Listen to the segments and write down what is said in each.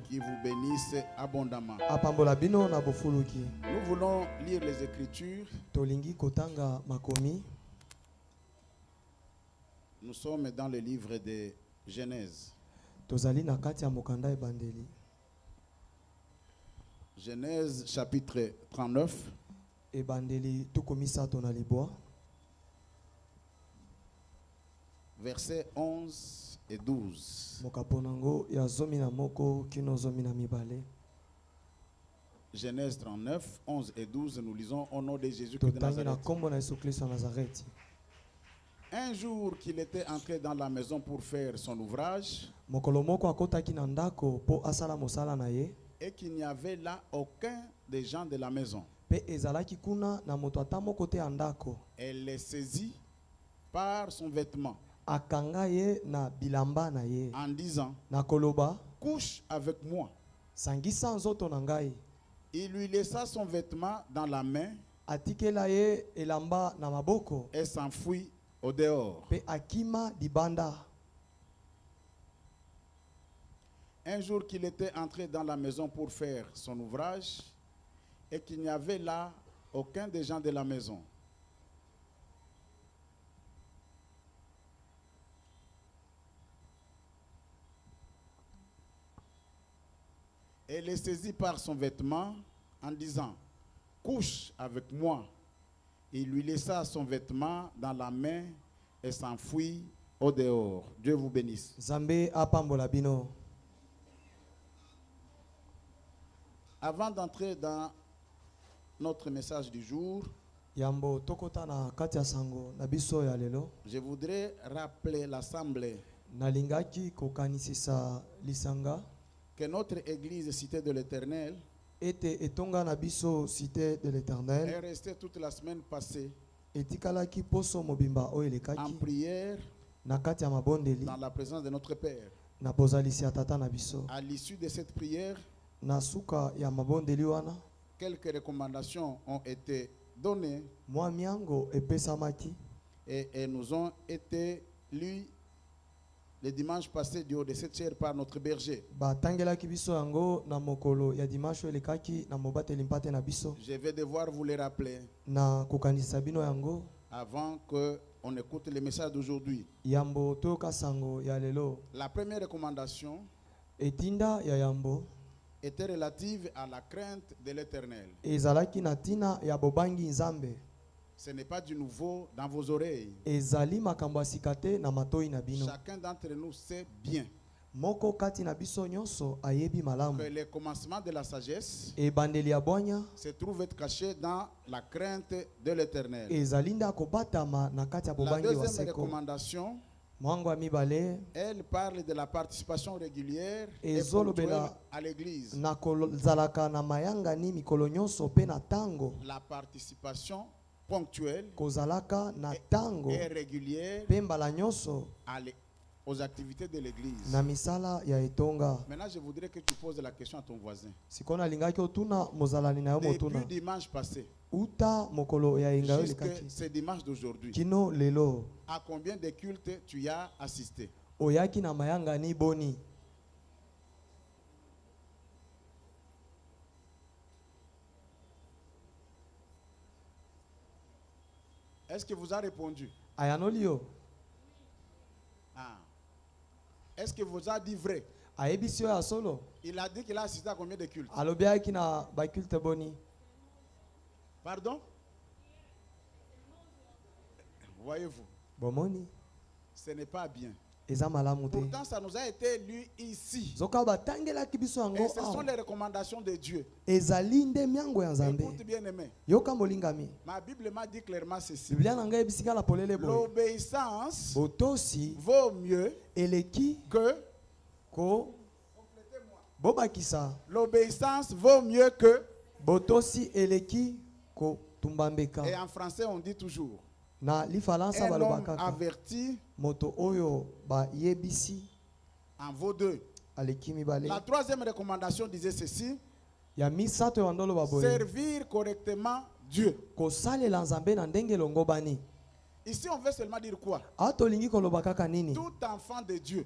qui vous bénisse abondamment. Nous voulons lire les Écritures. Nous sommes dans le livre de Genèse. Genèse chapitre 39. Versets 11 et 12. Genèse 39, 11 et 12, nous lisons au nom de Jésus de Nazareth. Un jour qu'il était entré dans la maison pour faire son ouvrage, et qu'il n'y avait là aucun des gens de la maison, elle les saisit par son vêtement en disant, couche avec moi. Il lui laissa son vêtement dans la main et s'enfuit au dehors. Un jour qu'il était entré dans la maison pour faire son ouvrage et qu'il n'y avait là aucun des gens de la maison, elle les saisit par son vêtement en disant, couche avec moi. Il lui laissa son vêtement dans la main et s'enfuit au dehors. Dieu vous bénisse. Avant d'entrer dans notre message du jour, je voudrais rappeler l'Assemblée que notre église Cité de l'Éternel est restée toute la semaine passée en prière dans la présence de notre Père. À l'issue de cette prière, quelques recommandations ont été données et nous ont été lues le dimanche passé du haut de cette chaire par notre berger. Je vais devoir vous les rappeler avant qu'on écoute le message d'aujourd'hui. La première recommandation était relative à la crainte de l'Éternel. Ce n'est pas du nouveau dans vos oreilles. Chacun d'entre nous sait bien que le commencement de la sagesse se trouve être caché dans la crainte de l'Éternel. La deuxième recommandation, elle parle de la participation régulière et ponctuelle à l'église. La participation ponctuelle et régulière aux activités de l'église. Maintenant, je voudrais que tu poses la question à ton voisin. Depuis dimanche passé jusqu'à ce dimanche d'aujourd'hui, à combien de cultes tu as assisté? Est-ce que vous avez répondu? Ah. Est-ce que vous avez dit vrai? Il a dit qu'il a assisté à combien de cultes? Pardon? Voyez-vous? Ce n'est pas bien. Pourtant, ça nous a été lu ici. Et ce sont les recommandations de Dieu. Écoute bien aimé. Ma Bible m'a dit clairement ceci. L'obéissance vaut mieux que... Complétez-moi. L'obéissance vaut mieux que... Et en français, on dit toujours... Un homme averti en vaut deux. La troisième recommandation disait ceci: servir correctement Dieu. Ici, on veut seulement dire quoi? Tout enfant de Dieu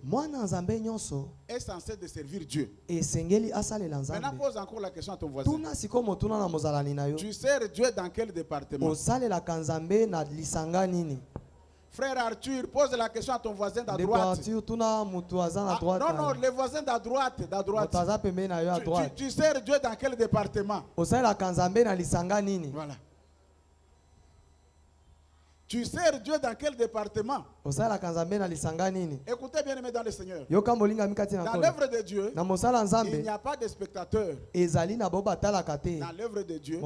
est censé de servir Dieu. Maintenant, pose encore la question à ton voisin. Tu sers Dieu dans quel département? Frère Arthur, pose la question à ton voisin d'à droite. Non, le voisin d'à droite. Tu sers Dieu dans quel département? Voilà. Tu sers Dieu dans quel département? Écoutez bien aimé dans le Seigneur. Dans l'œuvre de Dieu, il n'y a pas de spectateurs. Dans l'œuvre de Dieu,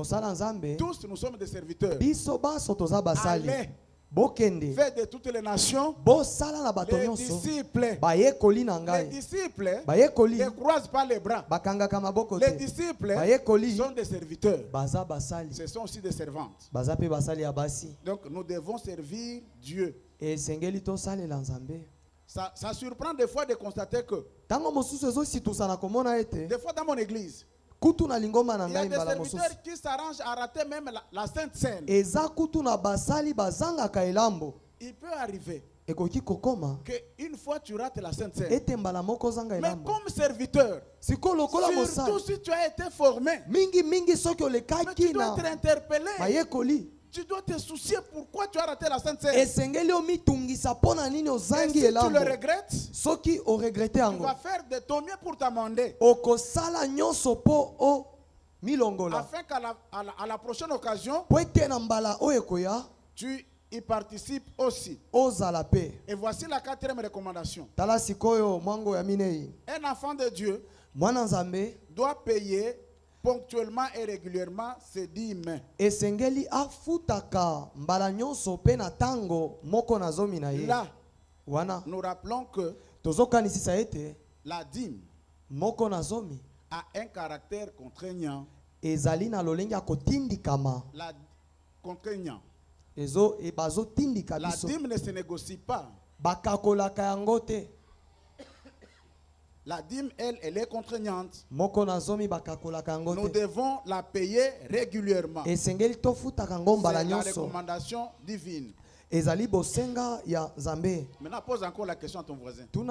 tous nous sommes des serviteurs. Allez. Faites de toutes les nations les disciples. Les disciples ne croisent pas les bras. Les disciples sont des serviteurs. Ce sont aussi des servantes. Donc nous devons servir Dieu. Ça surprend des fois de constater que des fois dans mon église, il y a des serviteurs qui s'arrangent à rater même la Sainte Seine. Il peut arriver qu'une fois tu rates la Sainte Seine, mais comme serviteur, surtout si tu as été formé, mais tu dois être interpellé. Tu dois te soucier pourquoi tu as raté la Sainte Seine. Et si tu le regrettes, tu vas faire de ton mieux pour t'amender. Afin qu'à la prochaine occasion, tu y participes aussi. Et voici la 4e recommandation. Un enfant de Dieu doit payer ponctuellement et régulièrement ses dîmes. Là, nous rappelons que la dîme a un caractère contraignant. La contraignant. La dîme ne se négocie pas. La dîme, elle est contraignante. Nous devons la payer régulièrement. C'est la recommandation divine. Maintenant, pose encore la question à ton voisin. Nous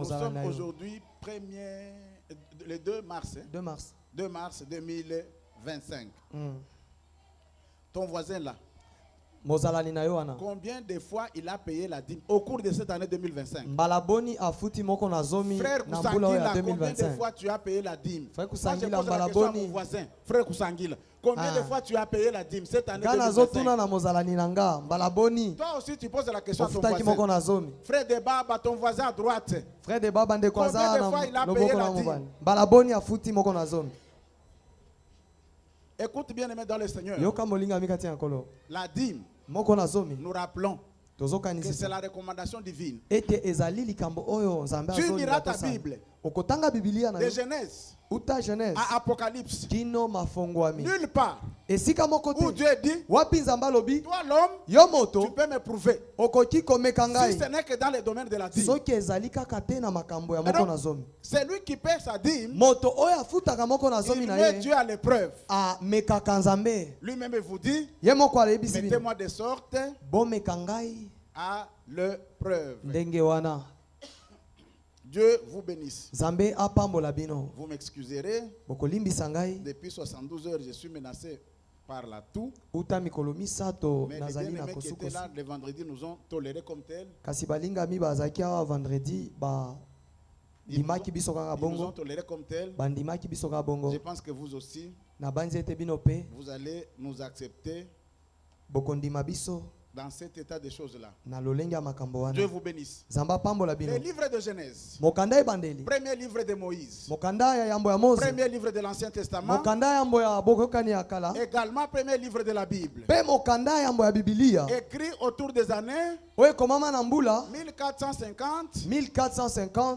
sommes aujourd'hui le 2 mars. 2 mars 2025. Ton voisin là, combien de fois il a payé la dîme au cours de cette année 2025? Frère Kusangila, combien de fois tu as payé la dîme? Moi, je pose la question à mon voisin. Frère Kusangila, combien de fois tu as payé la dîme cette année 2025? Toi aussi tu poses la question à ton voisin. Frère de Baba, ton voisin à droite. Combien de fois il a payé la dîme? Écoute bien aimé dans le Seigneur. La dîme, nous rappelons que c'est la recommandation divine. Tu liras ta Bible de Genèse à Apocalypse. Nulle part où Dieu dit, toi l'homme, tu peux me prouver. Si ce n'est que dans le domaine de la dîme. C'est lui qui paie sa dîme. Il met Dieu à l'épreuve. Lui-même vous dit, mettez-moi de sorte à l'épreuve. Dieu vous bénisse. Vous m'excuserez. Depuis 72 heures, je suis menacé par la toux. Mais les bien-aimés qui étaient là le vendredi nous ont tolérés comme tels. Ils nous ont tolérés comme tels. Je pense que vous aussi, vous allez nous accepter dans cet état de choses-là. Dieu vous bénisse. Le livre de Genèse. Premier livre de Moïse. Premier livre de l'Ancien Testament. Également premier livre de la Bible. Écrit autour des années 1450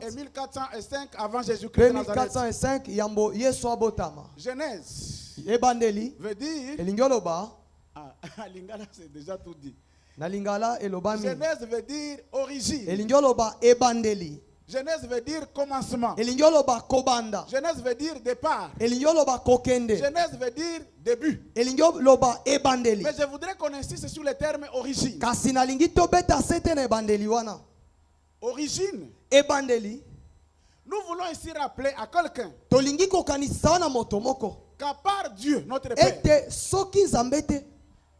et 1405 avant Jésus-Christ de Nazareth. Genèse veut dire... Lingala, c'est déjà tout dit. Genèse veut dire origine. Genèse veut dire commencement. Genèse Genèse veut dire départ. Genèse veut dire début. Mais je voudrais qu'on insiste sur le terme origine. Origine. Nous voulons ici rappeler à quelqu'un qu'à part Dieu, notre Père,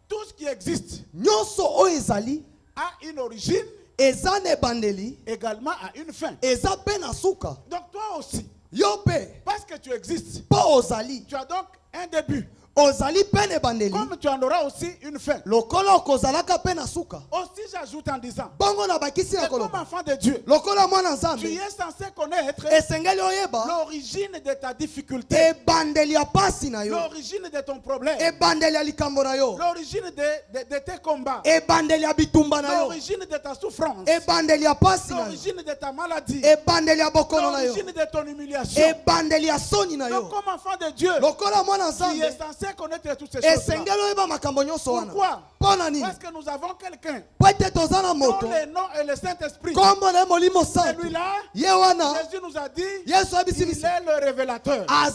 tout ce qui existe a une origine, également à une fin. Donc toi aussi, parce que tu existes, tu as donc un début. Comme tu en auras aussi une fin. Aussi j'ajoute en disant que comme enfant de Dieu, tu es censé connaître l'origine de ta difficulté, l'origine de ton problème, l'origine de tes combats, l'origine de ta souffrance, l'origine de ta maladie, l'origine de ton humiliation. Donc comme enfant de Dieu, tu es censé connaître toutes ces choses-là. Pourquoi? Parce que nous avons quelqu'un dont le nom est le Saint-Esprit. Celui-là, Jésus nous a dit, il est le révélateur. Il est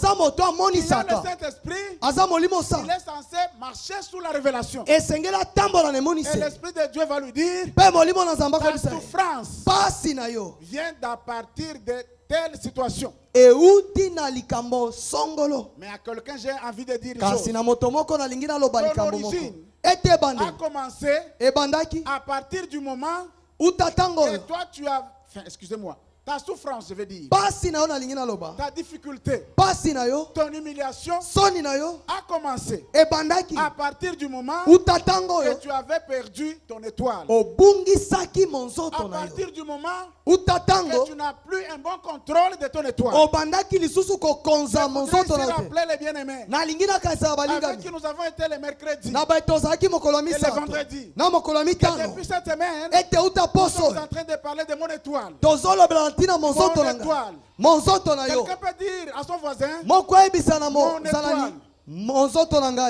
le Saint-Esprit, il est censé marcher sous la révélation. Et l'Esprit de Dieu va lui dire, ta souffrance vient d'à partir de telle situation. Mais à quelqu'un, j'ai envie de dire une chose. Ton origine a commencé à partir du moment où toi tu as... Enfin, excusez-moi. Ta souffrance, je veux dire. Ta difficulté. Ton humiliation a commencé à partir du moment où que tu avais perdu ton étoile. À partir du moment où tu n'as plus un bon contrôle de ton étoile. Je voudrais rappeler les bien-aimés avec qui nous avons été le mercredi et le vendredi. Et depuis cette semaine, nous sommes en train de parler de mon étoile. Mon étoile. Quelqu'un peut dire à son voisin, mon étoile.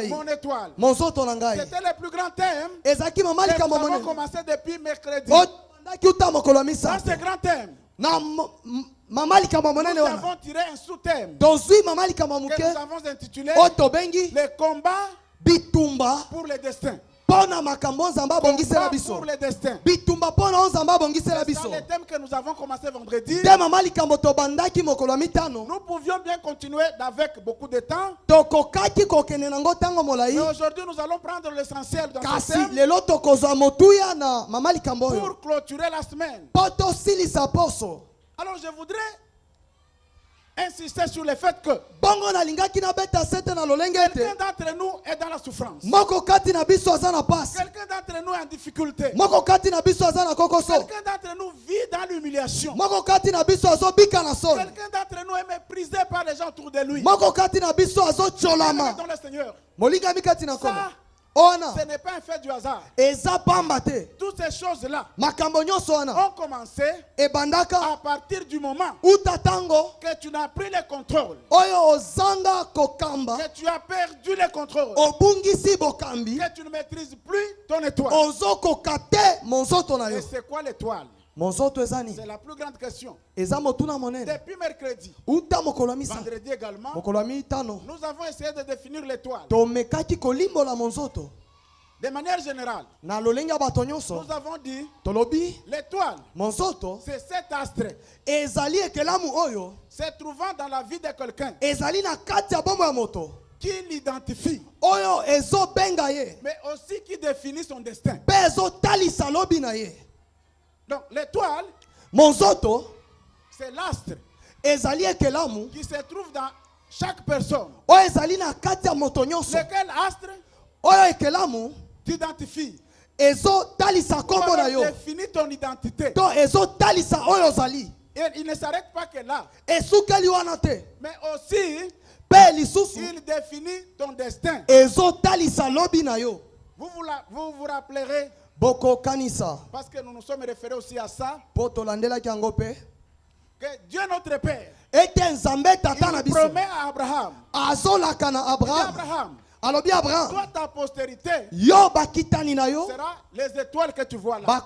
Mon étoile. C'était le plus grand thème que nous avons commencé depuis mercredi. Dans ce grand thème, nous avons tiré un sous-thème que nous avons intitulé le combat pour le destin. Pour le destin. C'est le thème que nous avons commencé vendredi. Nous pouvions bien continuer avec beaucoup de temps. Mais aujourd'hui, nous allons prendre l'essentiel dans ce thème pour clôturer la semaine. Alors, je voudrais insister sur le fait que quelqu'un d'entre nous est dans la souffrance. Quelqu'un d'entre nous est en difficulté. Quelqu'un d'entre nous vit dans l'humiliation. Quelqu'un d'entre nous est méprisé par les gens autour de lui. Dans le Seigneur. Ce n'est pas un fait du hasard. Toutes ces choses-là ont commencé à partir du moment que tu n'as pris le contrôle, que tu as perdu le contrôle, que tu ne maîtrises plus ton étoile. Et c'est quoi l'étoile? C'est la plus grande question. Depuis mercredi, vendredi également, nous avons essayé de définir l'étoile. De manière générale, nous avons dit l'étoile, c'est cet astre se trouvant dans la vie de quelqu'un qui l'identifie, mais aussi qui définit son destin. Donc l'étoile, c'est l'astre qui se trouve dans chaque personne. Lequel astre t'identifie, définit ton identité. Et il ne s'arrête pas que là, mais aussi il définit ton destin. Vous vous rappellerez, parce que nous nous sommes référés aussi à ça, que Dieu notre Père, il promet à Abraham, Abraham, toi ta postérité sera les étoiles que tu vois là.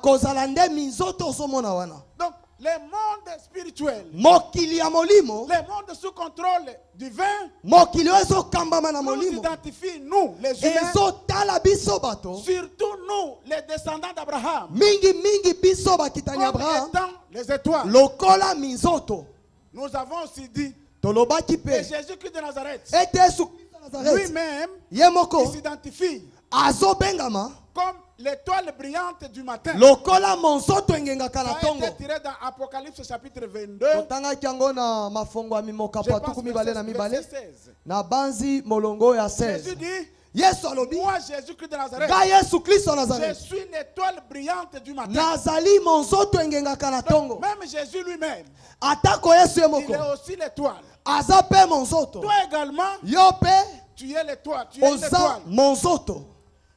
Donc le monde spirituel, mokili ya molimo, le monde sous contrôle divin, mokili ozo kambama na nous molimo, identifie nous les humains, ezo tala biso bato, surtout nous les descendants d'Abraham, mingi biso bakitani comme Abraham, étant les étoiles. lokola minzoto. Nous avons aussi dit Tolobaki que pe Jésus-Christ de Nazareth, ete Yesu Nazareth lui-même, yemoko il s'identifie azo bengama comme l'étoile brillante du matin. lokola monzoto engengaka na Ça a tongo. été tiré dans Apocalypse chapitre 22. Totangaki yango na mafongo ya mimoka Je pa pense tuku mibale na verset mibale 16. na banzi molongo ya Jésus 16. dit, Yesu alobi moi Jésus-Christ de Nazareth, ga Yesu Kristo je Nazareth suis l'étoile brillante du matin. nazali monzoto engengaka na Donc, tongo. même Jésus lui-même, Atako Yesu ye il moko est aussi l'étoile. aza pe monzoto, Toi également, yo pe tu es l'étoile. Tu es oza l'étoile. monzoto.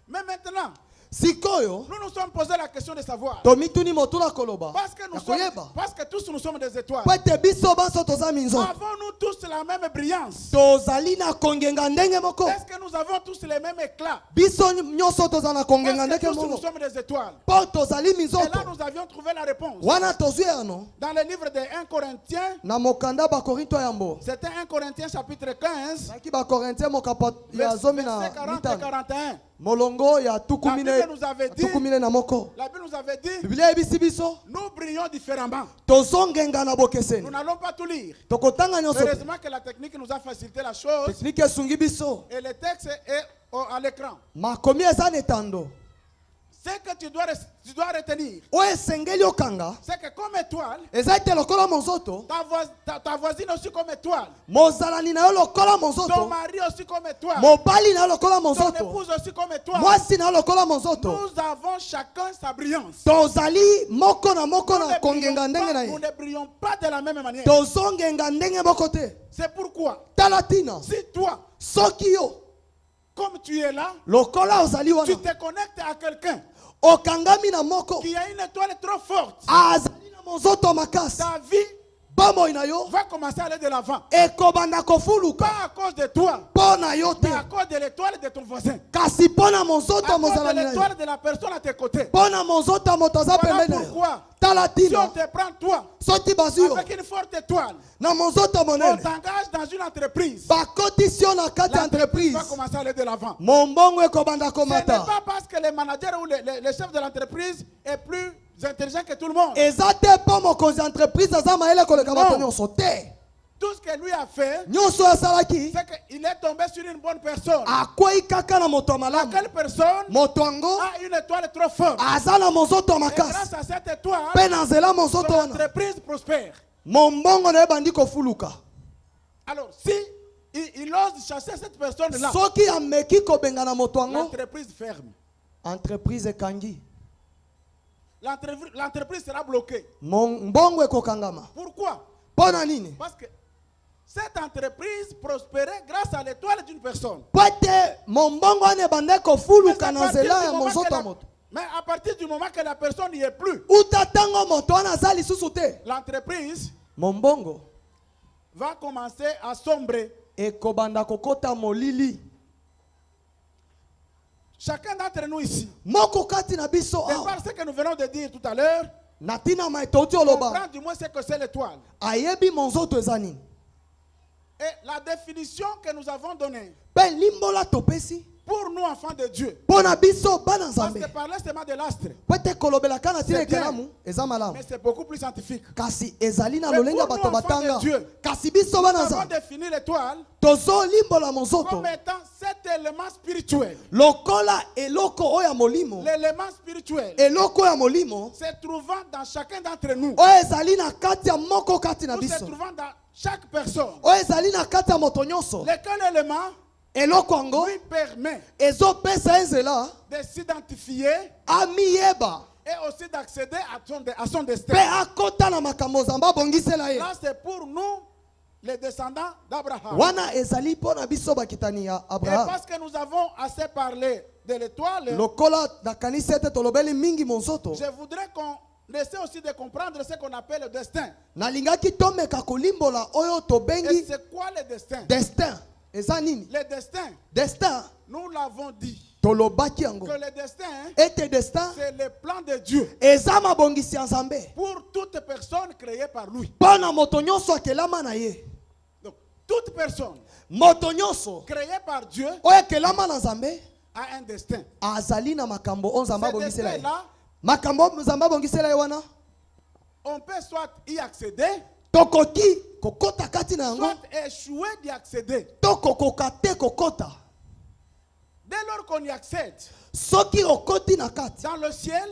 Mais maintenant, Sikoyo nous nous sommes posé la question de savoir. tomituni motuna koloba Parce que, parce que tous nous sommes des étoiles. pete biso banso toza minzoto. Avons-nous tous la même brillance? Tozali na kongenga ndenge moko. Est-ce que nous avons tous les mêmes éclats? Biso nyonso toza na kongenga Parce ndenge que tous nous moko. sommes des étoiles. Po tozali Et minzoto. là, nous avions trouvé la réponse. Wana tozwi ano Dans le livre de 1 Corinthiens, na mokanda ba Korinto yambo. c'était 1 Corinthiens chapitre 15, Naki ba Korinthien mokapa ya zomi versets na 40 et mitano. 41. Molongo ya La tukumine Bible nous avait dit, tukumine na moko. la Bible nous avait dit, Biblia ebisi biso nous brillons différemment. tozongenga na Nous bokeseni. n'allons pas tout lire. Tokotanga nyonso. Heureusement que la technique nous a facilité la chose Teknike esungi biso. et le texte est à l'écran. Makomi eza netando. Ce que tu dois retenir, Oyo esengeli okanga c'est que comme étoile, eza ete lokola monzoto, ta voisine aussi comme étoile, mozalani na yo lokola ton monzoto, mari aussi comme étoile, mobali na yo lokola ton monzoto, épouse aussi comme étoile. mwasi na yo lokola monzoto. Nous avons chacun sa brillance. Tozali moko na moko Nous na ne kongenga ndenge na nous ye. ne brillons pas de la même manière. Tozongenga ndenge moko te. C'est pourquoi, Tala tina. si toi, Soki yo comme tu es là, lokola ozali tu wana te connectes à quelqu'un okangami na moko qui a une étoile trop forte, azali na monzoto makasi, ta vie bomoi na yo va commencer à aller de l'avant. ekobanda kofuluka Pas à cause de toi, mpo na yo te, mais à cause de l'étoile de ton voisin. kasi mpo na monzoto À cause de mozalani na yo, l'étoile de la personne à tes côtés. mpo na monzoto ya moto aza Voilà pembeni na yo. pourquoi, Tala si on tina te prend toi, soki bazwi yo avec une forte étoile, na monzoto on monene t'engage dans une entreprise, bakotisi yo na kati ya l'entreprise entreprise, va commencer à aller de l'avant. mombongo ekobanda Ce n'est komata. pas parce que le manager ou le chef de l'entreprise est plus intelligent que tout le monde. eza te mpo mokonzi ya entreprise aza mayele koleka bato nyonso te. Tout ce que lui a fait, Nyonso asalaki c'est qu'il est tombé sur une bonne personne. akwei kaka na moto ya malamu. Quelle personne Moto yango a une étoile trop forte. aza na monzoto ya Et makasi, grâce à cette étoile, mpe na nzela monzoto son wana entreprise prospère. mombongo na ye bandi kofuluka. Alors, si il ose chasser cette personne-là, Soki ameki kobengana moto yango, l'entreprise ferme. entreprise ekangi, L'entreprise sera bloquée. mbongo ekokangama. Pourquoi? Mpo na nini? Parce que cette entreprise prospérait grâce à l'étoile d'une personne. Po ete mombongo wana ebanda kofuluka na nzela ya monzoto ya moto. Mais à partir du moment que la personne n'y est plus, Uta tango moto wana aza lisusu te, l'entreprise mombongo va commencer à sombrer. ekobanda kokota molili. Chacun d'entre nous ici, Moko kati na biso de awa, par ce que nous venons de dire tout à l'heure, na tina maitauti oloba comprend du moins ce que c'est l'étoile. ayebi monzoto eza nini. Et la définition que nous avons donnée Mpe limbola topesi pour nous, enfants de Dieu, mpo na biso bana parce nzambe. que parler seulement de l'astre, Po ete kolobelaka na tina C'est bien. ekelamu eza malamu, mais c'est beaucoup plus scientifique. kasi ezali na Mais lolenge ya pour bato nous, enfants batanga. de Dieu, Kasi biso Nous bana avons nzambe défini l'étoile tozolimbola monzoto comme étant cet élément spirituel. lokola eloko oyo ya molimo, L'élément spirituel eloko oyo ya molimo se trouvant dans chacun d'entre nous, oyo ezali na kati ya moko kati na ou se biso, trouvant dans chaque personne. oyo ezali na kati ya moto nyonso. Lequel élément Eloko yango lui permet ezopesa ezela de s'identifier amiyeba et aussi d'accéder à son destin. mpe akota na makambo nzambe abongisela ye. Là, c'est pour nous, les descendants d'Abraham. Wana ezali mpo na biso bakitani ya Et Abraham. parce que nous avons assez parlé de l'étoile, Lokola nakanisi ete tolobeli mingi monzoto, je voudrais qu'on essaie aussi de comprendre ce qu'on appelle le destin. nalingaki tomeka kolimbola oyo Et tobengi c'est quoi le destin? destin. Eza nini? Le destin, Destin nous l'avons dit, Que le destin, c'est le plan de Dieu pour toute personne créée par lui. Donc, toute personne créée par Dieu a un destin. Ce destin-là, on peut soit y accéder, soit échouer d'y accéder. Dès lors qu'on y accède, dans le ciel,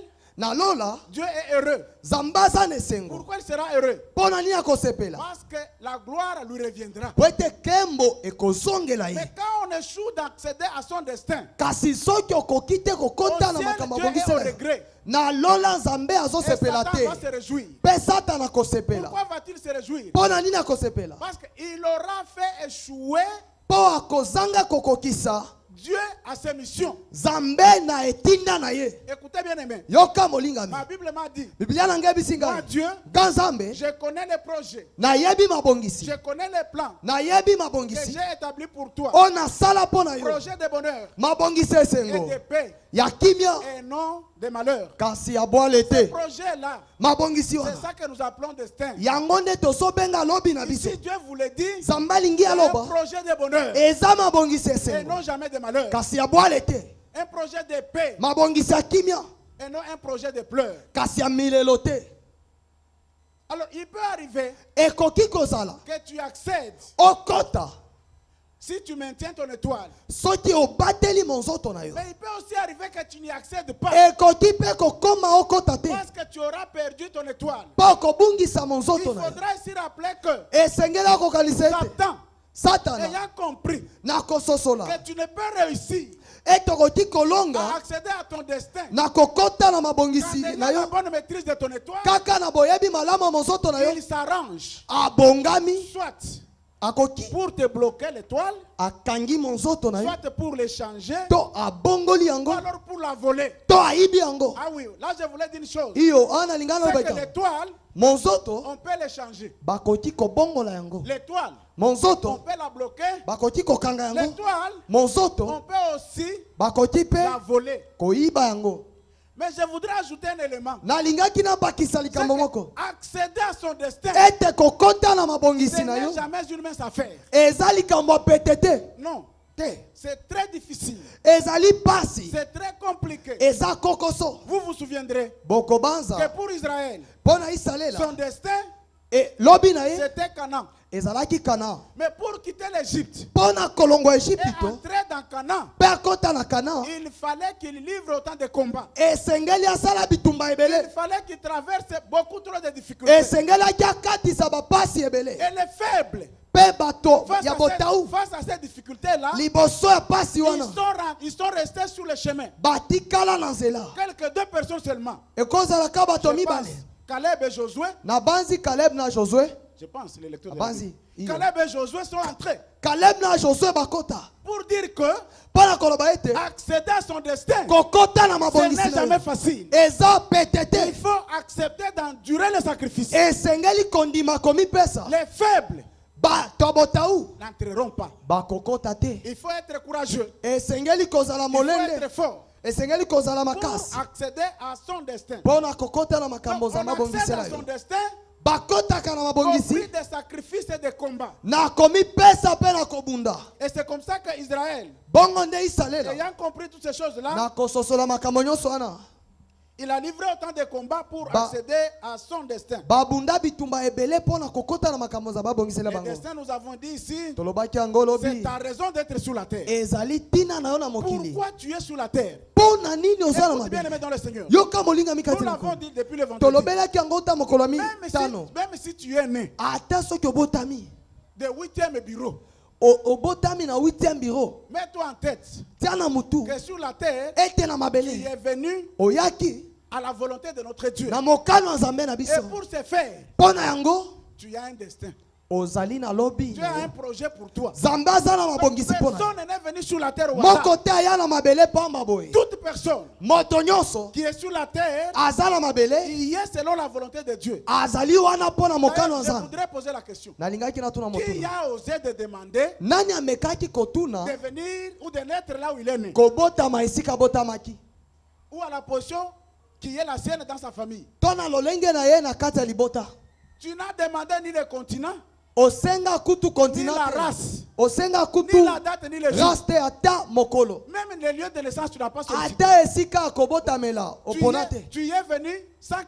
Dieu est heureux. Pourquoi il sera heureux? Parce que la gloire lui reviendra. Mais quand on échoue d'accéder à son destin, au ciel, Dieu est au regret. Et Satan va se réjouir. Pourquoi va-t-il se réjouir? Parce qu'il aura fait échouer Dieu a ses missions. Écoutez bien aimé. Ma Bible m'a dit, moi Dieu, je connais les projets, je connais les plans que j'ai établis pour toi. Projet de bonheur et de paix et non de malheur. Ce projet-là, c'est ça que nous appelons destin. Si Dieu vous le dit, c'est un projet de bonheur et non jamais de malheur. Un projet de paix et non un projet de pleurs. Alors il peut arriver que tu accèdes. Si tu maintiens ton étoile. Mais il peut aussi arriver que tu n'y accèdes pas. Parce que tu auras perdu ton étoile. Il faudra ici rappeler que Satan, ayant compris que tu ne peux réussir à accéder à ton destin quand tu as la bonne maîtrise de ton étoile, il s'arrange soit pour te bloquer l'étoile, soit pour l'échanger, ou alors pour la voler. Ah oui, là je voulais dire une chose. C'est que l'étoile, on peut l'échanger. L'étoile, on peut la bloquer. L'étoile, on peut aussi la voler. Mais je voudrais ajouter un élément. Accéder à son destin, ce n'est jamais une mince affaire. Non. C'est très difficile. C'est très compliqué. Vous vous souviendrez que pour Israël, son destin, c'était Canaan. Mais pour quitter l'Égypte et entrer dans Canaan, il fallait qu'il livre autant de combats. Il fallait qu'il traverse beaucoup trop de difficultés. Et les faibles, face à ces difficultés-là, ils sont restés sur le chemin. Quelques deux personnes seulement. Caleb et Josué. Je pense les lecteurs de Caleb et Josué sont entrés. Pour dire que accéder à son destin, ce n'est jamais facile. Il faut accepter d'endurer le sacrifice. Les faibles n'entreront pas. Il faut être courageux. Il faut être fort pour accéder à son destin. Donc, on accède à son destin, compris des sacrifices et des combats. Et c'est comme ça qu'Israël, ayant compris toutes ces choses-là, il a livré autant de combats pour accéder à son destin. Le destin, nous avons dit ici, c'est ta raison d'être sur la terre. Pourquoi tu es sur la terre? Écoute bien aimé dans le Seigneur. Nous l'avons dit depuis le vendredi. Même si tu es né de 8e bureau, mets-toi en tête que sur la terre, tu es venu à la volonté de notre Dieu. Et pour ce faire, tu as un destin. Dieu a un projet pour toi. Personne n'est venu sur la terre au hasard. Toute personne qui est sur la terre, il est selon la volonté de Dieu. Je voudrais poser la question. Qui a osé de demander de venir ou de naître là où il est né? Ou à la position qui est la sienne dans sa famille. Tu n'as demandé ni le continent, ni la race, ni la date, ni le jour. Même le lieu de naissance, tu n'as pas sollicité. Tu y es venu sans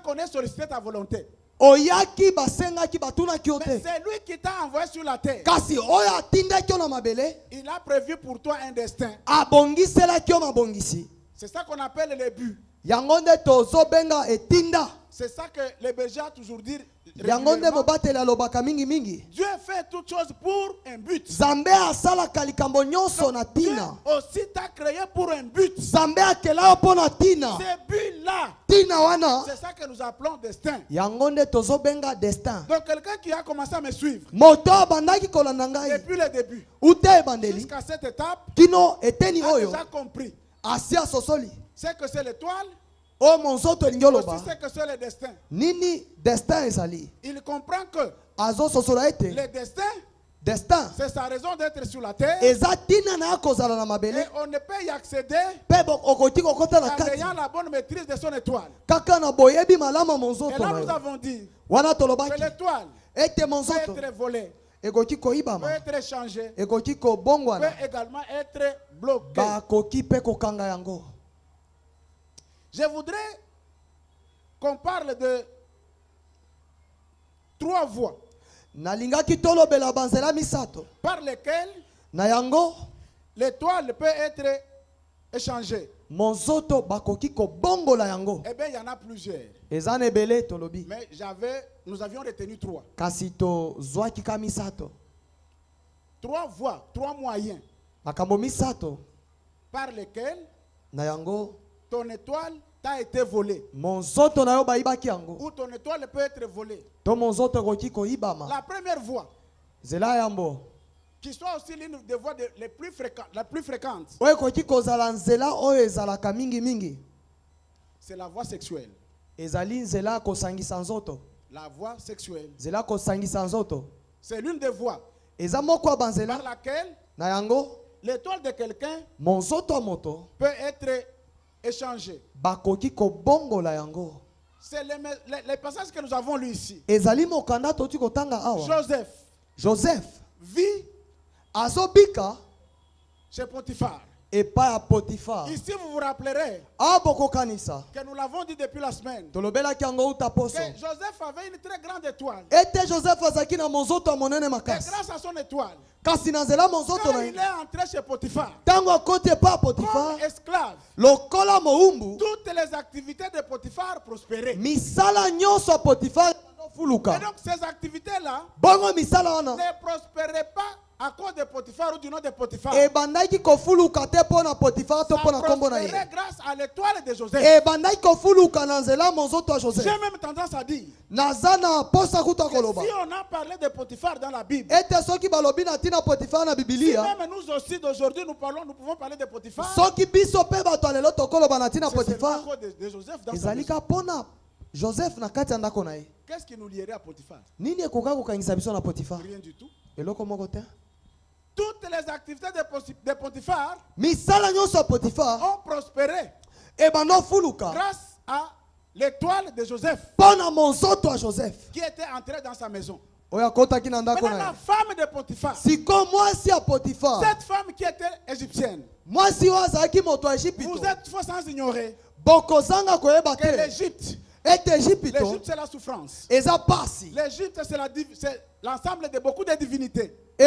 qu'on ait sollicité ta volonté. Mais c'est lui qui t'a envoyé sur la terre. Il a prévu pour toi un destin. C'est ça qu'on appelle le but. C'est ça que les bergers ont toujours dit. Dieu fait toutes choses pour un but. Dieu aussi t'a créé pour un but. Ce but-là, c'est ça que nous appelons destin. Donc quelqu'un qui a commencé à me suivre depuis le début jusqu'à cette étape a déjà compris c'est que c'est l'étoile. Aussi c'est que c'est le destin. Il comprend que le destin, c'est sa raison d'être sur la terre. Et on ne peut y accéder en ayant la bonne maîtrise de son étoile. Et là nous avons dit que l'étoile peut être volée, peut être changée, peut également être bloquée. Je voudrais qu'on parle de 3 voies par lesquelles l'étoile peut être échangée. Eh bien, il y en a plusieurs. Mais nous avions retenu 3. 3 voies, 3 moyens par lesquels ton étoile t'a été volée. Ou ton étoile peut être volée. La première voie, qui soit aussi l'une des voies la plus fréquente, c'est la voie sexuelle. La voie sexuelle. C'est l'une des voies par laquelle l'étoile de quelqu'un peut être échangé. C'est les passages que nous avons lus ici. Joseph vit chez Potiphar. Ici, vous vous rappellerez que nous l'avons dit depuis la semaine que Joseph avait une très grande étoile. Et grâce à son étoile, quand il est entré chez Potiphar comme esclave, toutes les activités de Potiphar prospéraient. Et donc ces activités-là ne prospéraient pas à cause de Potiphar ou du nom de Potiphar. Ça prospérait grâce à l'étoile de Joseph. J'ai même tendance à dire que si on a parlé de Potiphar dans la Bible, si même nous aussi d'aujourd'hui nous pouvons parler de Potiphar, c'est à cause de Joseph dans sa maison. Qu'est-ce qui nous lierait à Potiphar? Rien du tout. Toutes les activités de Potiphar ont prospéré grâce à l'étoile de Joseph qui était entrée dans sa maison. Maintenant, la femme de Potiphar, cette femme qui était égyptienne, vous êtes sans ignorer que l'Égypte, c'est la souffrance. L'Égypte, c'est l'ensemble de beaucoup de divinités. Ou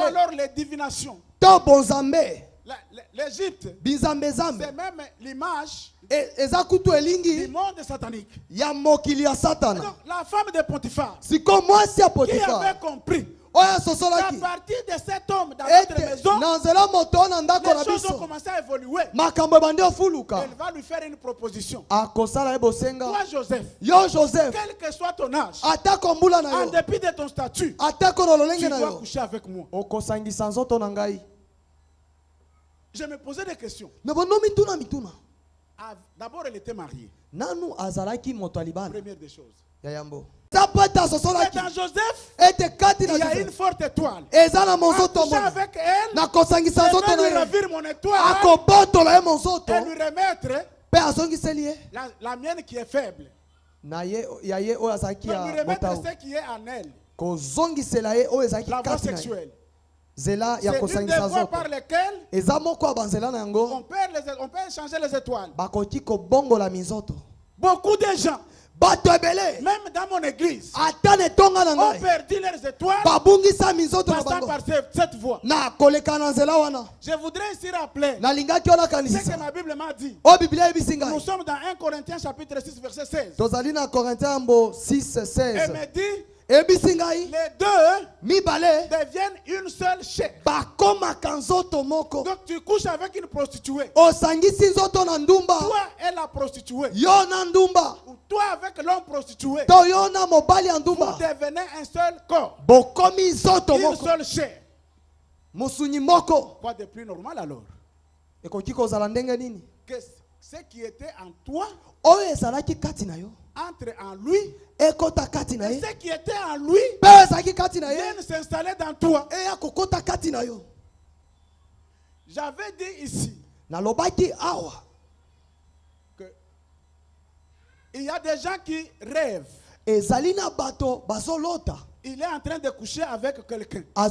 alors les divinations. L'Égypte, c'est même l'image du monde satanique. Donc, la femme de Potiphar, qui avait compris À partir de cet homme dans notre maison, les choses ont commencé à évoluer. Elle va lui faire une proposition. Toi, Joseph, quel que soit ton âge, en dépit de ton statut, tu dois coucher avec moi. Je me posais des questions. D'abord, elle était mariée. Première des choses. Dans Joseph, il y a une forte étoile. Coucher avec elle, elle ravir mon étoile et lui remettre la mienne qui est faible. Lui remettre ce qui est en elle. La voie sexuelle. C'est une des voies par lesquelles on peut échanger les étoiles. Beaucoup de gens, même dans mon église, ont perdu leurs étoiles passant par cette voie. Je voudrais ici rappeler ce que ma Bible m'a dit. Nous sommes dans 1 Corinthiens chapitre 6 verset 16. Elle me dit, les deux deviennent une seule chair. Donc tu couches avec une prostituée. Toi et la prostituée. Ou toi avec l'homme prostitué. Vous devenez un seul corps. Une seule chair. Quoi de plus normal alors? Que ce qui était en toi entre en lui, et ce qui était en lui vient s'installer dans toi. J'avais dit ici que il y a des gens qui rêvent. Il est en train de coucher avec quelqu'un. Et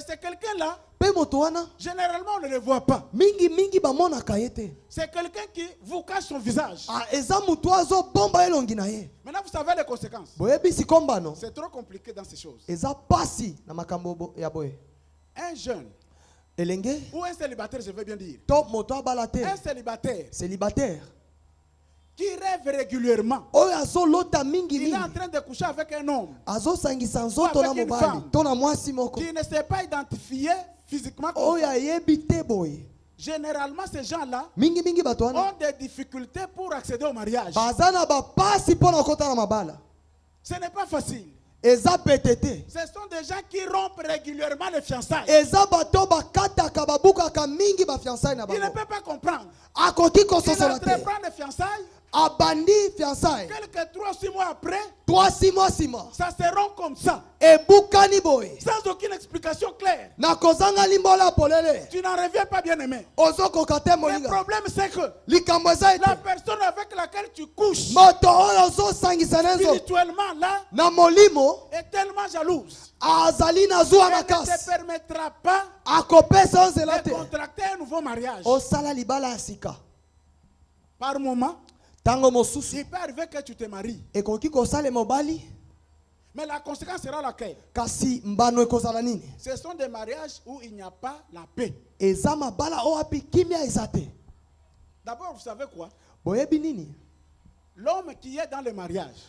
c'est quelqu'un-là, généralement on ne le voit pas. C'est quelqu'un qui vous cache son visage. Maintenant vous savez les conséquences. C'est trop compliqué dans ces choses. Un jeune ou un célibataire, je veux bien dire. Un célibataire qui rêve régulièrement. Il est en train de coucher avec un homme ou avec une femme qui ne s'est pas identifié physiquement. Généralement, ces gens-là ont des difficultés pour accéder au mariage. Ce n'est pas facile. Ce sont des gens qui rompent régulièrement les fiançailles. Il ne peut pas comprendre. Il entreprend les fiançailles. Quelques 3-6 mois après, ça se rompt comme ça. Sans aucune explication claire. Tu n'en reviens pas, bien aimé. Le problème c'est que la personne avec laquelle tu couches spirituellement là est tellement jalouse. Elle ne te permettra pas de contracter un nouveau mariage. Par moment, il peut arriver que tu te maries. Mais la conséquence sera laquelle? Ce sont des mariages où il n'y a pas la paix. D'abord, vous savez quoi? L'homme qui est dans le mariage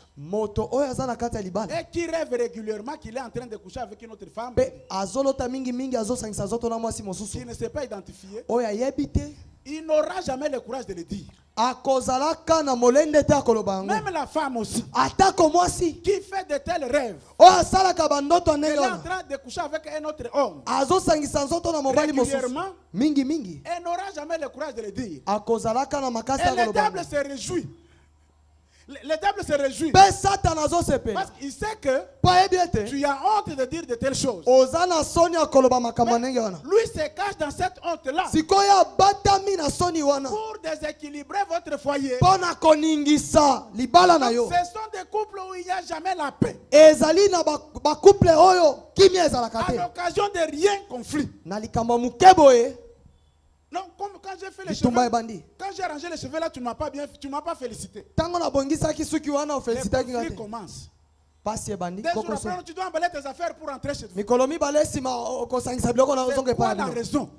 et qui rêve régulièrement qu'il est en train de coucher avec une autre femme, qui ne s'est pas identifié, il n'aura jamais le courage de le dire. Même la femme aussi qui fait de tels rêves, elle est en train de coucher avec un autre homme régulièrement, elle n'aura jamais le courage de le dire. Et le diable se réjouit. Le diable se réjouit parce qu'il sait que tu as honte de dire de telles choses. Mais lui se cache dans cette honte-là pour déséquilibrer votre foyer. Donc, ce sont des couples où il n'y a jamais la paix. À l'occasion de rien conflit. Non, comme quand j'ai fait les cheveux, quand j'ai arrangé les cheveux là, tu ne m'as pas félicité. Le conflit commence. Dès jours après, tu dois emballer tes affaires pour rentrer chez toi. C'est quoi la raison?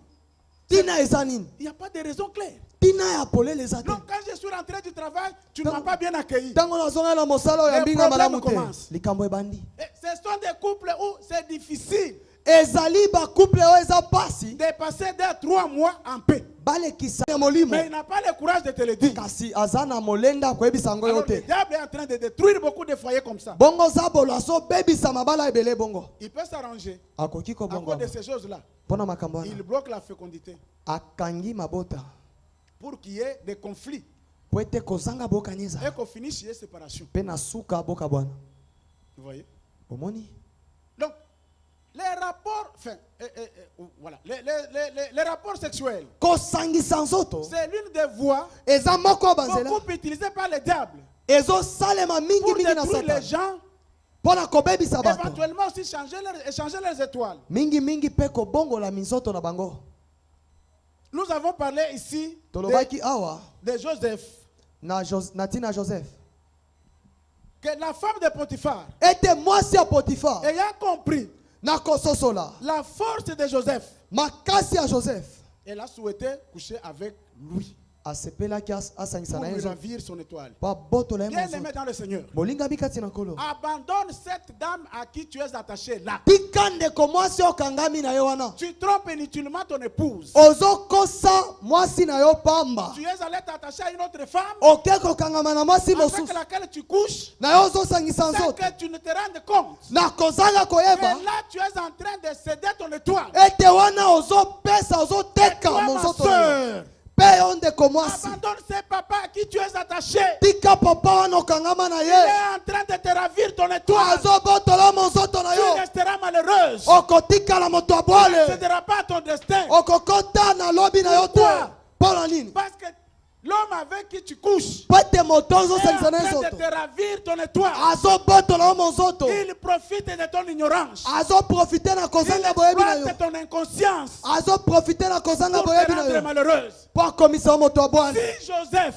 tina ezanine. Il n'y a pas de raison claire. Tina ya pole les athées. Donc quand je suis rentré du travail, tu ne m'as pas bien accueilli. Tango na zonga na mosala ya mbinga malamu te. Likambo ebandi. Ce sont des couples où c'est difficile. Ezali ba couple o eza pasi. De passer 2-3 mois en paix. Bale kisa ya molimo. Mais il n'a pas le courage de te le dire. Kasi azana molenda ko ebisa ngo yote. Le diable est en train de détruire beaucoup de foyers comme ça. Bongo zabolo aso bebisa mabala ebele bongo. Il peut s'arranger. Akoki ko bongo. À cause de ces choses-là. Pona makambo. Il bloque la fécondité. Akangi mabota. Pour qu'il y ait des conflits. Et qu'on finisse les séparations. Vous voyez? Omoni. Donc, les rapports, enfin, voilà, les rapports sexuels, c'est l'une des voies beaucoup utilisées par le diable pour détruire les gens, éventuellement aussi échanger leurs étoiles. Nous avons parlé ici de Joseph. Joseph. Que la femme de Potiphar, ayant compris la force de Joseph, elle a souhaité coucher avec lui. Pour lui ravir son étoile. Bien aimé dans le Seigneur. Abandonne cette dame à qui tu es attaché là. Tu trompes inutilement ton épouse. Tu es allé t'attacher à une autre femme avec laquelle tu couches sans que tu ne te rendes compte. Et là tu es en train de céder ton étoile. Et toi ma soeur, abandonne ces papas à qui tu es attaché. Il est en train de te ravir ton étoile. Tu resteras malheureuse. Tu n'accéderas pas à ton destin. Pourquoi? Parce que l'homme avec qui tu couches est en train de te ravir ton étoile. Il profite de ton ignorance. Il exploite ton inconscience pour te rendre malheureuse. Si Joseph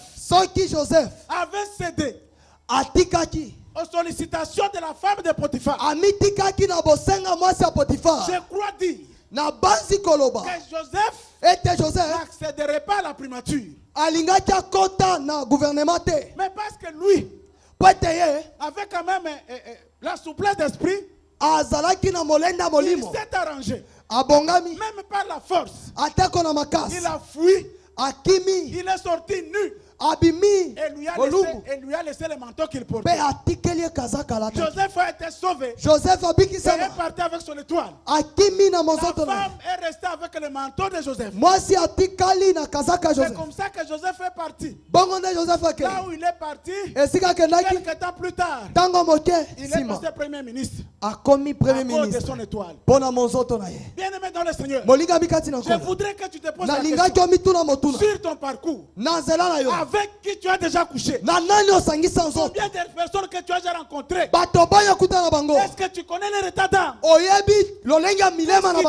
avait cédé aux sollicitations de la femme de Potiphar, je crois dire que Joseph n'accéderait pas à la primature. Mais parce que lui avait quand même la souplesse d'esprit, il s'est arrangé. Même par la force, il a fui. Il est sorti nu. Et lui a laissé le manteau qu'il portait. Joseph a été sauvé. Il est parti avec son étoile. La femme est restée avec le manteau de Joseph. C'est comme ça que Joseph est parti. Là où il est parti, quelques temps plus tard, il est passé premier ministre à cause de son étoile. Bien aimé dans le Seigneur, je voudrais que tu te poses la question sur ton parcours. Avec qui tu as déjà couché? Combien de personnes que tu as déjà rencontrées? Est-ce que tu connais leur état d'âme? Est-ce qu'ils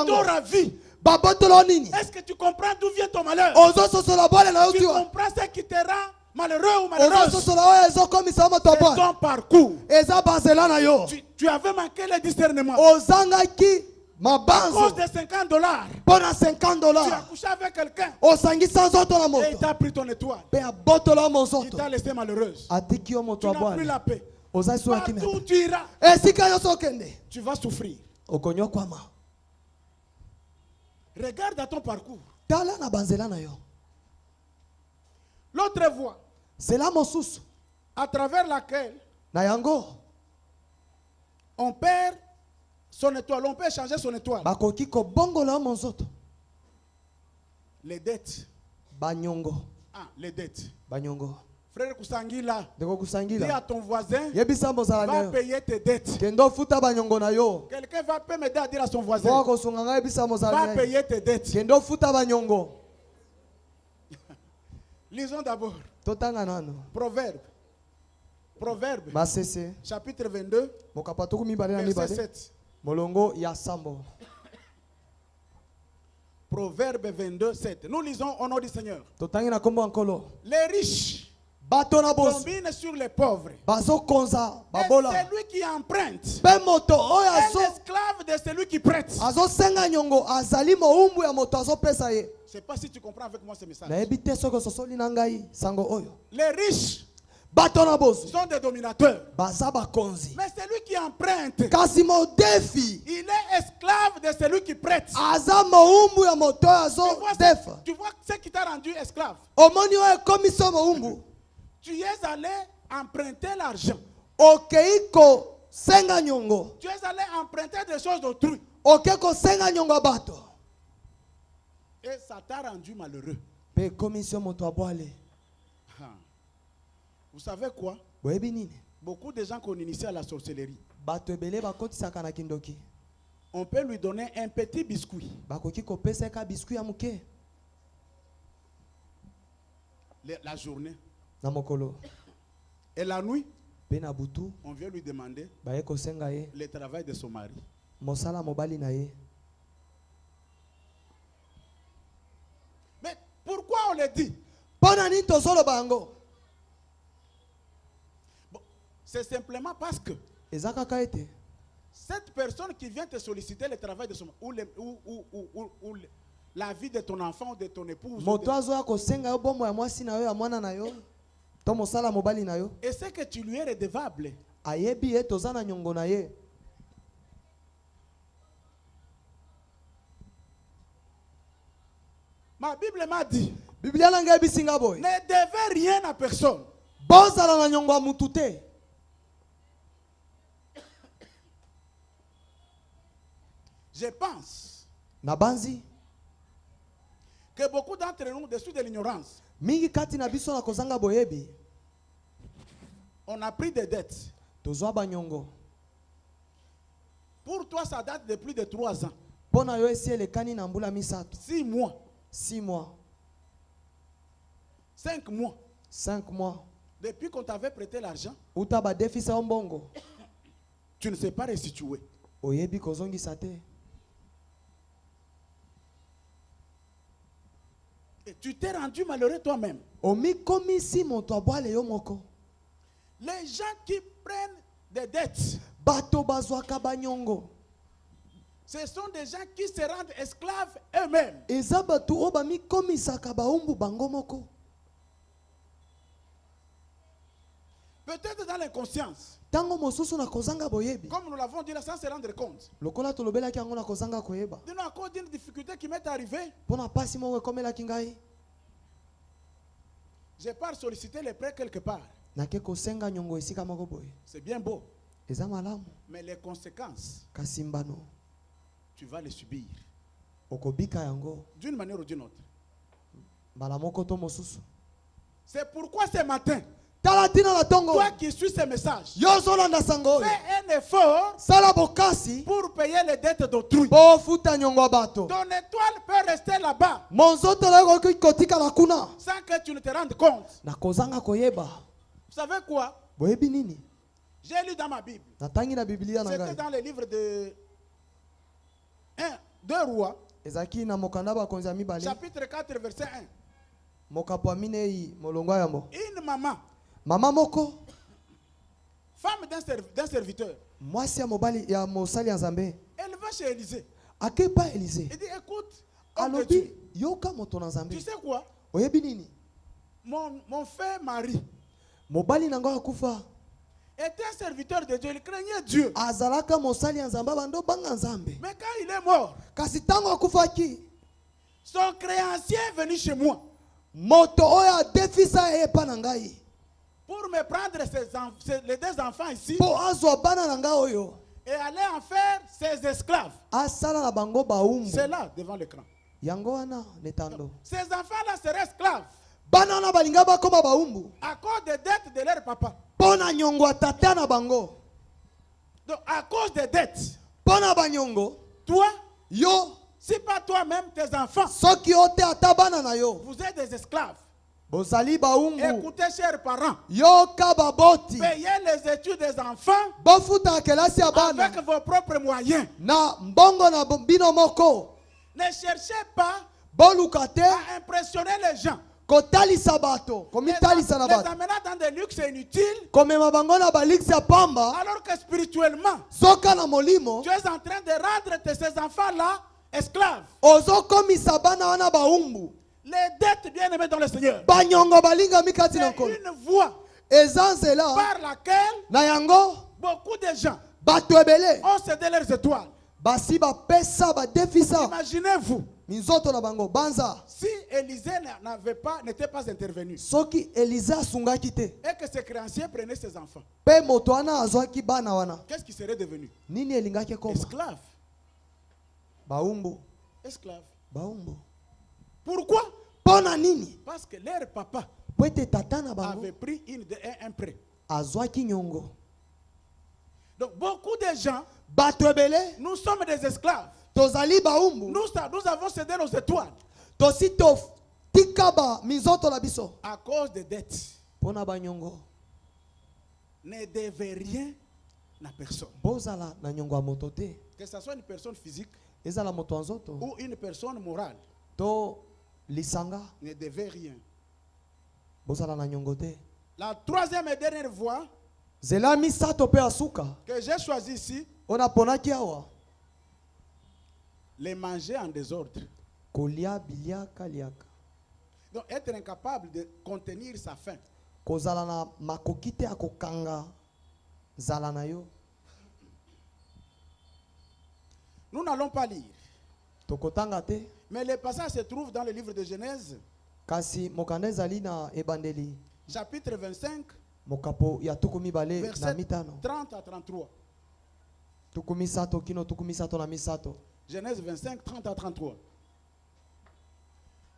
t'ont ravi? Est-ce que tu comprends d'où vient ton malheur? Tu comprends ce qui te rend malheureux ou malheureuse? C'est ton parcours. Tu avais manqué le discernement. À cause de $50, tu as couché avec quelqu'un et il t'a pris ton étoile. Il t'a laissé malheureuse. Tu n'as plus la paix. Partout où tu iras, tu vas souffrir. Regarde à ton parcours. L'autre voie à travers laquelle on perd son étoile, on peut changer son étoile. Les dettes. Les dettes. Frère Kusangila, dis à ton voisin, va payer tes dettes. Quelqu'un va m'aider à dire à son voisin, va payer tes dettes. Lisons d'abord. Proverbe. Chapitre 22. Verset 7. Molongo ya sambo. Proverbe 22, 7. Nous lisons au nom du Seigneur. Les riches dominent sur les pauvres. Et celui qui emprunte est l'esclave de celui qui prête. Azosenga nyongo azali moumbu ya moto azopesa ye. Je ne sais pas si tu comprends avec moi ce message. Les riches sont des dominateurs. Mais celui qui emprunte, il est esclave de celui qui prête. Tu vois ce qui t'a rendu esclave. Tu es allé emprunter l'argent. Tu es allé emprunter des choses d'autrui. Et ça t'a rendu malheureux. Vous savez quoi? Beaucoup de gens qu'on initie à la sorcellerie, on peut lui donner un petit biscuit. La journée. Et la nuit, on vient lui demander le travail de son mari. Mais pourquoi on le dit? C'est simplement parce que cette personne qui vient te solliciter le travail de son mari, ou la vie de ton enfant ou de ton épouse, et c'est que tu lui es redevable. Ma Bible m'a dit, ne devez rien à personne. Je pense que beaucoup d'entre nous, dessus de l'ignorance, on a pris des dettes. Pour toi, ça date de plus de 3 ans. 6 mois. 6 mois. 5 mois. 5 mois. Depuis qu'on t'avait prêté l'argent, tu ne sais pas restituer. Et tu t'es rendu malheureux toi-même. Les gens qui prennent des dettes, ce sont des gens qui se rendent esclaves eux-mêmes. Peut-être dans l'inconscience. Comme nous l'avons dit là, sans se rendre compte. Dis-nous à cause d'une difficulté qui m'est arrivée. Je pars solliciter les prêts quelque part. C'est bien beau. Mais les conséquences, tu vas les subir. D'une manière ou d'une autre. C'est pourquoi ce matin, toi qui suis ce message, fais un effort pour payer les dettes d'autrui. Ton étoile peut rester là-bas sans que tu ne te rendes compte. Vous savez quoi? J'ai lu dans ma Bible. C'était dans le livre de 2 Rois, chapitre 4, verset 1. Une maman, femme d'un serviteur, elle va chez Élisée. Elle dit, écoute, tu sais quoi? Mon frère Marie était un serviteur de Dieu, il craignait Dieu. Mais quand il est mort, son créancier est venu chez moi pour me prendre les 2 enfants ici et aller en faire ses esclaves. C'est là, devant l'écran. Ces enfants-là seraient esclaves à cause des dettes de leur papa. Donc, à cause des dettes, toi, si pas toi-même, tes enfants, vous êtes des esclaves. Écoutez, chers parents, payez les études des enfants avec vos propres moyens. Ne cherchez pas à impressionner les gens kotalisa bato, komitalisa na les bato. amener dans des luxes inutiles. Komema bango na baliksi ya pamba. Alors que spirituellement, soka na molimo, tu es en train de rendre ces enfants-là esclaves. Ozo komisa bana wana baumbu. Les dettes bien-aimées dans le Seigneur. Banyongo balinga mikati na nkolo. C'est une voie par laquelle na yango beaucoup de gens bato ebele ont cédé leurs étoiles. Basi ba pesa ba defisa. Imaginez-vous. Minzoto na bango banza. Si Élisée n'était pas intervenu. Soki Élisée asungaki te. Et que ses créanciers prenaient ses enfants. Pe moto wana azwaki bana wana. Qu'est-ce qui serait devenu? Nini elingaki koma? Esclave. Baumbu. Esclave. Baumbu. Pourquoi? Pona nini? Parce que leur papa avait pris un prêt. Azwaki nyongo. Donc beaucoup de gens, bato ebele, nous sommes des esclaves. Tozali baumbu. Nous avons cédé nos étoiles. Tosito tikaba mizoto la biso. À cause des dettes. Pona banyongo. Ne devez rien à personne. Bozala na nyongo motote. Que ce soit une personne physique ezala moto anzoto ou une personne morale. To lisanga ne devait rien. Bozala na nyongo te. La troisième et dernière voie zela misato pe asuka que j'ai choisi ici, ona ponaki awa, les manger en désordre. Kolia biliaka liaka. Donc être incapable de contenir sa faim. Kozala na makokite akokanga zala na yo. Nous n'allons pas lire. Tokotanga te. Mais le passage se trouve dans le livre de Genèse. Kasi mokanda ali na ebandeli. Chapitre 25. Mokapo ya tukumi bale na mitano. 30 à 33. Tukumi sato kino tukumi sato na misato. Genèse 25, 30 à 33.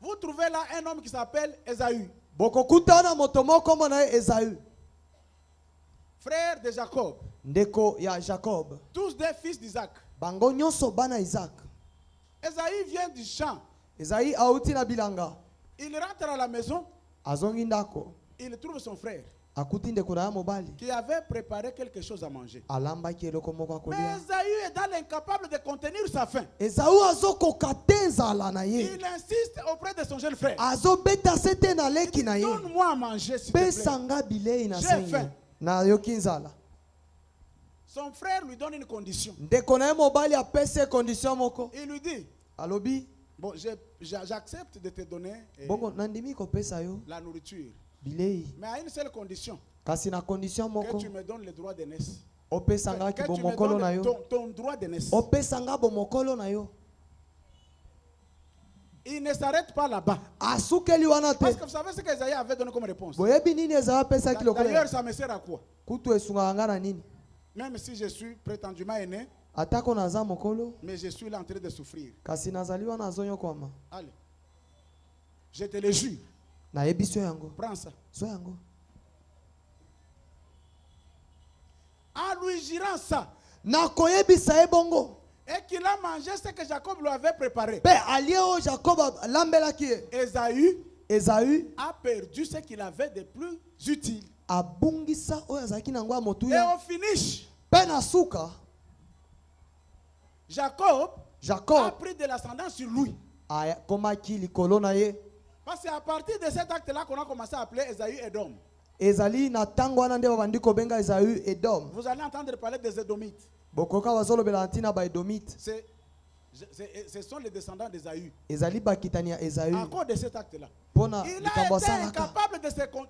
Vous trouvez là un homme qui s'appelle Ésaü. Bokokutana motomoko mona Ésaü. Frère de Jacob. Ndeko ya Jacob. Tous des fils d'Isaac. Bango nyonso bana Isaac. Ésaü vient du champ. Ésaü auti na bilanga. Il rentre à la maison. Azongi ndako. Il trouve son frère qui avait préparé quelque chose à manger. Mais Ésaü est dans l'incapable de contenir sa faim. Il insiste auprès de son jeune frère. Donne-moi à manger, s'il te plaît. J'ai faim. Son frère lui donne une condition. Il lui dit, bon, j'accepte de te donner la nourriture. Mais à une seule condition. Que tu me donnes le droit de naissance. Que tu me donnes ton droit de naissance. Il ne s'arrête pas là-bas. Parce que vous savez ce qu'Ésaïe avait donné comme réponse. D'ailleurs, ça me sert à quoi? Même si je suis prétendument aîné, mais je suis là en train de souffrir. Allez. Je te le jure. Prends ça. En lui jurant ça, et qu'il a mangé ce que Jacob lui avait préparé, Ésaü a perdu ce qu'il avait de plus utile. Et au finish, Jacob a pris de l'ascendance sur lui. Parce que c'est à partir de cet acte-là qu'on a commencé à appeler Ésaü Edom. Vous allez entendre parler des Édomites. Ce sont les descendants d'Ésaü. À cause de cet acte-là, il a été incapable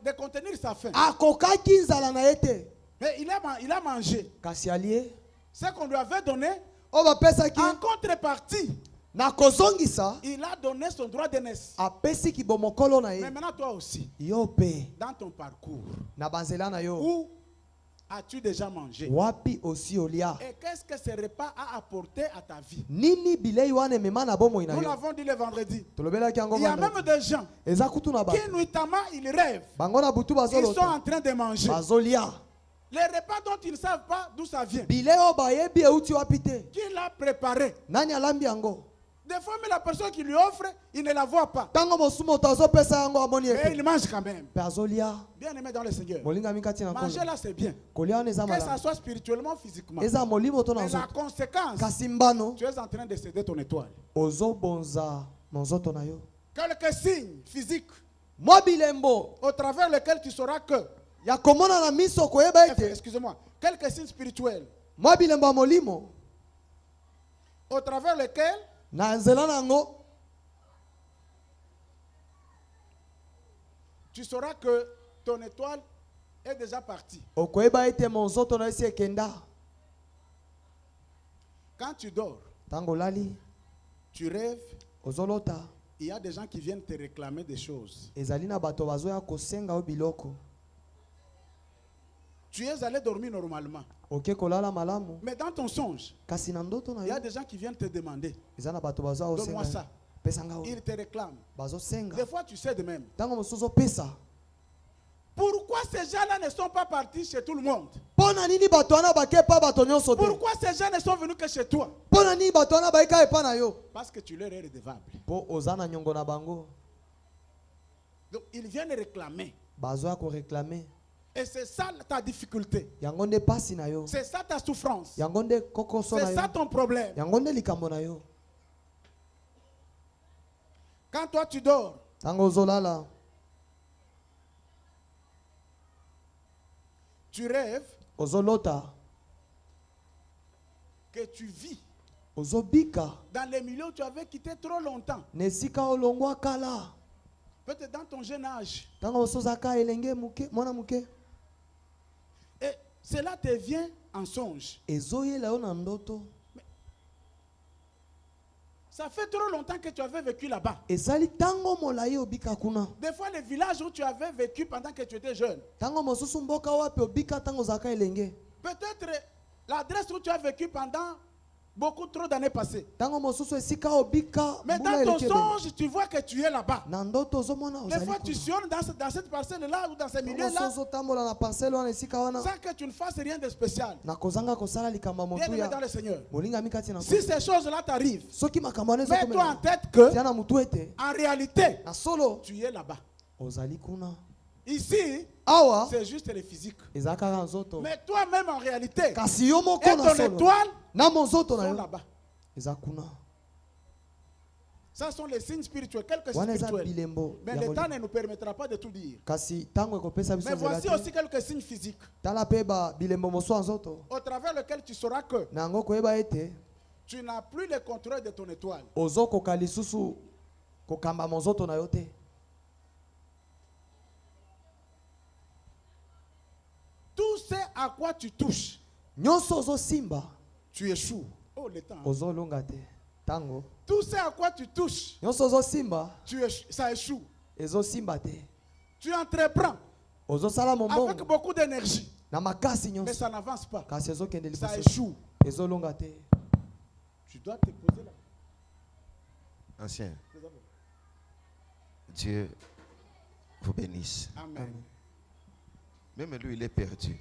de contenir sa faim. Mais il a mangé ce qu'on lui avait donné en contrepartie. Il a donné son droit de naissance. Mais maintenant toi aussi, dans ton parcours, où as-tu déjà mangé? Et qu'est-ce que ce repas a apporté à ta vie? Nous l'avons dit le vendredi. Il y a même des gens qui nuitamment ils rêvent. Ils sont en train de manger. Les repas dont ils ne savent pas d'où ça vient. Qui l'a préparé? Des fois, mais la personne qui lui offre, il ne la voit pas. Mais il mange quand même. Bien aimé dans le Seigneur. Manger là, c'est bien. Que ça soit spirituellement, physiquement. Mais la conséquence, tu es en train de céder ton étoile. Quelques signes physiques au travers lequel tu sauras que. Excusez-moi. Quelques signes spirituels. Au travers lequel tu sauras que ton étoile est déjà partie. Quand tu dors, tu rêves, il y a des gens qui viennent te réclamer des choses. Tu es allé dormir normalement. Mais dans ton songe, il y a des gens qui viennent te demander. Donne-moi ça. Ils te réclament. Des fois, tu sais de même. Pourquoi ces gens-là ne sont pas partis chez tout le monde? Pourquoi ces gens ne sont venus que chez toi? Parce que tu leur es redevable. Donc, ils viennent réclamer. Et c'est ça ta difficulté. C'est ça ta souffrance. C'est ça ton problème. Quand toi tu dors, tu rêves que tu vis dans les milieux où tu avais quitté trop longtemps. Peut-être dans ton jeune âge. Et cela te vient en songe. Mais ça fait trop longtemps que tu avais vécu là-bas. Des fois, les villages où tu avais vécu pendant que tu étais jeune. Peut-être l'adresse où tu as vécu pendant beaucoup trop d'années passées. Mais dans ton songe, tu vois que tu es là-bas. Des fois, tu sionnes dans cette parcelle-là ou dans ce milieu-là sans que tu ne fasses rien de spécial. Bien-aimé dans le Seigneur. Si ces choses-là t'arrivent, mets-toi en tête que, en réalité, tu es là-bas. Ici, c'est juste les physiques. Mais toi-même, en réalité, et ton étoile sont là-bas. Ça sont les signes spirituels, quelques signes spirituels. Mais le temps ne nous permettra pas de tout dire. Mais voici aussi quelques signes physiques. Au travers lequel tu sauras que tu n'as plus le contrôle de ton étoile. Tout ce à quoi tu touches, tu échoues. Oh, le temps. Tout ce à quoi tu touches, ça échoue. Tu entreprends avec beaucoup d'énergie, mais ça n'avance pas. Ça échoue. Tu dois te poser là. Ancien, Dieu vous bénisse. Amen. Même lui, il est perdu.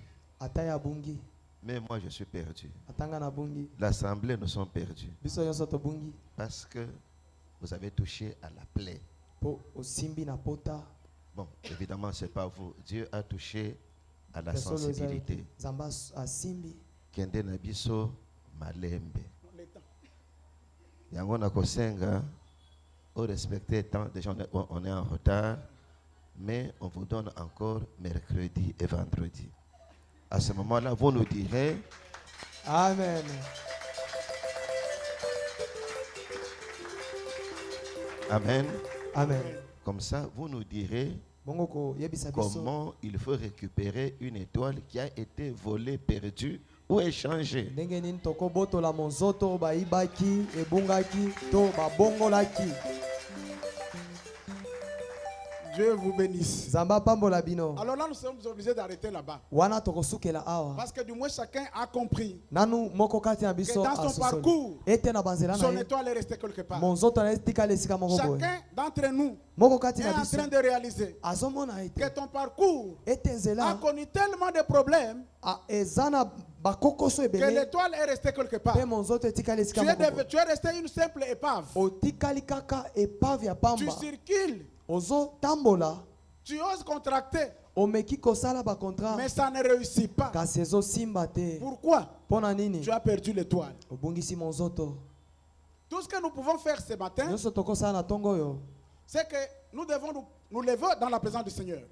Mais moi, je suis perdu. L'assemblée, nous sommes perdus. Parce que vous avez touché à la plaie. Bon, évidemment, ce n'est pas vous. Dieu a touché à la sensibilité. Kende na biso malembe. Yango na kosenga, au respecter tant, déjà on est en retard. Mais on vous donne encore mercredi et vendredi. À ce moment-là, vous nous direz Amen. Amen. Amen. Comme ça, vous nous direz comment il faut récupérer une étoile qui a été volée, perdue ou échangée. Dieu vous bénisse. Alors là, nous sommes obligés d'arrêter là-bas. Parce que du moins, chacun a compris que dans son parcours, son étoile est restée quelque part. Chacun d'entre nous est en train de réaliser que ton parcours a connu tellement de problèmes que l'étoile est restée quelque part. Tu es resté une simple épave. Tu circules. Tu oses contracter, mais ça ne réussit pas. Pourquoi? Tu as perdu l'étoile. Tout ce que nous pouvons faire ce matin, c'est que nous devons nous lever dans la présence du Seigneur.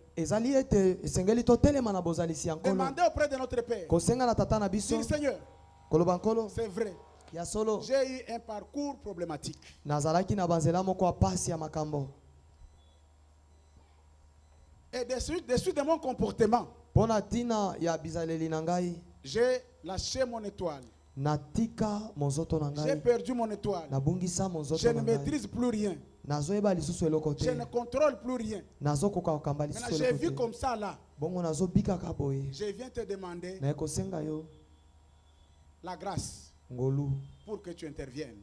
Demander auprès de notre Père. Dis Seigneur, c'est vrai. J'ai eu un parcours problématique. Et dessus de mon comportement, j'ai lâché mon étoile. J'ai perdu mon étoile. Je ne maîtrise plus rien. Je ne contrôle plus rien. Maintenant, j'ai vu comme ça là. Je viens te demander la grâce pour que tu interviennes.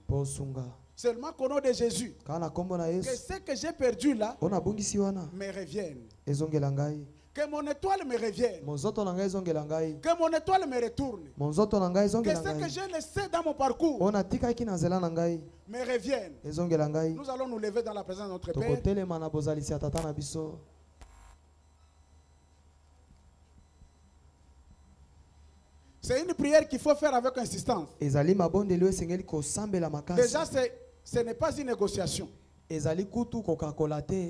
Seulement qu'au nom de Jésus, que ce que j'ai perdu là me revienne. Que mon étoile me revienne. Que mon étoile me retourne. Que ce que j'ai laissé dans mon parcours me revienne. Nous allons nous lever dans la présence de notre Père. C'est une prière qu'il faut faire avec insistance. Déjà, ce n'est pas une négociation.